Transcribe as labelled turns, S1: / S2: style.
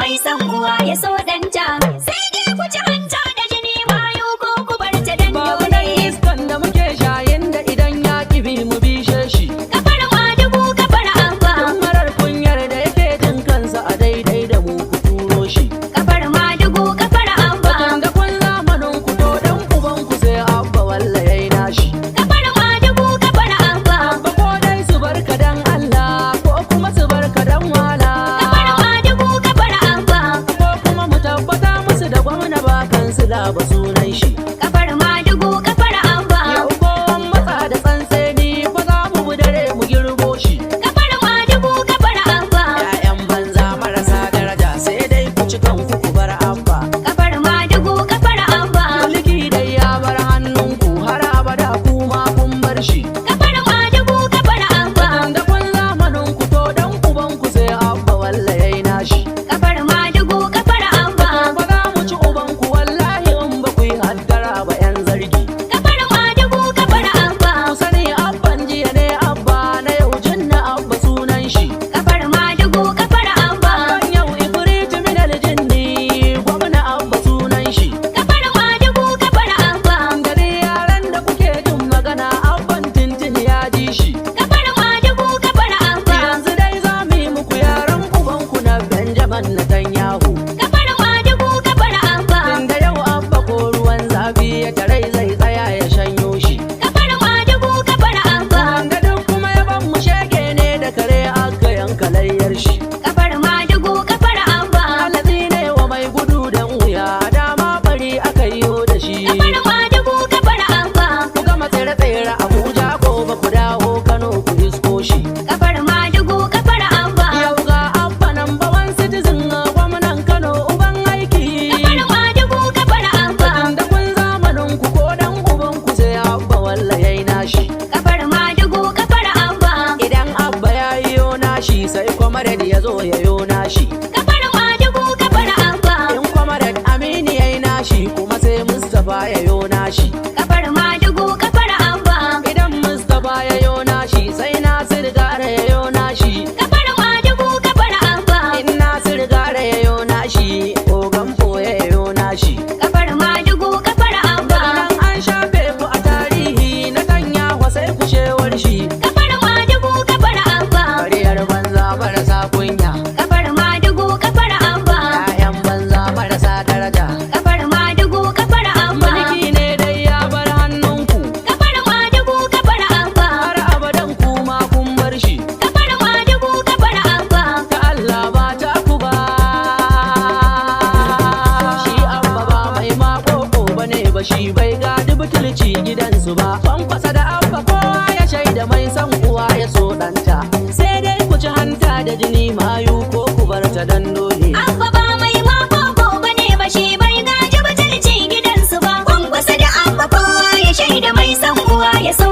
S1: mai san uwa ya so danta. Sai dai ku ci hanta da jini mayu ko ku bar ta dan
S2: Babu
S1: dole.
S2: dan iskan da muke shayin da idan ya kibi mu bishe shi.
S1: Kafar madugu kafar abba.
S2: Tun marar kunyar da yake jin kansa a daidai da mu ku turo shi.
S1: Kafar madugu kafar abba.
S2: Batun da kun zamanin ku to dan uban ku sai abba walla yayi nashi.
S1: Kafar madugu kafar abba.
S2: Abba ko dai su barka dan Allah ko kuma su barka dan wala.
S1: Kafar madugu kafar abba.
S2: Ko kuma mu tabbata musu da gwamna ba kansu da ba sunan shi.
S1: Kafar madugu kafar abba.
S2: Yau ko an matsa da tsantseni fa za mu bi dare mu girbo shi.
S1: Kafar madugu kafar abba.
S2: Ya'yan banza marasa daraja sai dai ku ci kanku ku bar abba.
S1: Kafar madugu kafar abba.
S2: Mulki dai ya bar hannunku har abada kuma kun bar shi.
S1: Kafar madugu kafar abba.
S2: Da kun zamanin ku to dan uban ku sai abba walla yayi nashi.
S1: Kafar madugu kafar abba.
S2: Ba za mu ci uban ku wallahi in ba ku yi haddara ba yan zargi.
S1: Kafar madugu kafar abba.
S2: Ku sani abban jiya ne abba na yau jinna abba sunan shi.
S1: Kafar madugu kafar abba.
S2: Ban yau ifrit minal jinni gwamna abba sunan shi.
S1: Kafar madugu kafar abba.
S2: Da dai yaran da kuke jin magana abban tintin ya ji shi.
S1: Kafar madugu kafar abba.
S2: Yanzu dai za mu yi muku yaran ubanku na Benjamin Netanyahu.
S1: Kafar madugu kafar abba.
S2: Tunda yau abba ko ruwan zafi ya tarai zai tsaya ya shanyo shi.
S1: Kafar madugu kafar abba.
S2: Wanda duk kuma ya ban mu shege ne da kare aka yanka layyar shi.
S1: Kafar madugu kafar abba.
S2: Alazi ne wa mai gudu dan wuya dama bari aka yi da shi.
S1: Kafar madugu kafar abba.
S2: Ku gama tsere-tsere Abuja ko ba ku dawo Kano ku isko shi.
S1: Kafar madugu kafar abba.
S2: Yau ga abba number one citizen gwamnan Kano uban aiki.
S1: Kafar madugu kafar abba.
S2: Da kun zamanin ku ko dan uban ku sai abba walla yayi nashi.
S1: Kafar madugu kafar abba.
S2: Idan abba ya yi yo nashi sai comrade ya zo ya yo nashi.
S1: Kafar madugu kafar abba.
S2: In comrade Aminu yayi nashi kuma sai Mustapha ya yo nashi.
S1: Kafar madugu kafar abba.
S2: Idan Mustapha ya yo nashi sai Nasir Gara ya yo nashi.
S1: Kafar madugu kafar abba.
S2: In Nasir Gara ya yo nashi Ogan Foye ya yo nashi.
S1: Kafar madugu kafar abba.
S2: Nan an shafe ku a tarihi na Tanyawa sai ku shewar shi.
S1: Kafar madugu kafar abba.
S2: Kariyar banza marasa kunya.
S1: Kafar madugu kafar abba.
S2: 'Ya'yan banza marasa daraja.
S1: Kafar madugu kafar abba.
S2: Mulki ne dai ya bar hannunku.
S1: Kafar madugu kafar abba.
S2: Har abadan kuma kun bar shi.
S1: Kafar madugu kafar abba.
S2: Ta Allah ba ta ku ba. Shi abba ba mai makoko bane ba shi bai gadi butulci gidansu ba. Kwankwasa da abba kowa ya shaida mai san uwa ya so ɗanta. Sai dai ku ci hanta da jini mayu ko ku bar ta dan dole.
S1: Abba ba mai makoko bane ba shi bai gaji butulci gidansu ba. Kwankwasa da abba kowa ya shaida mai san uwa ya so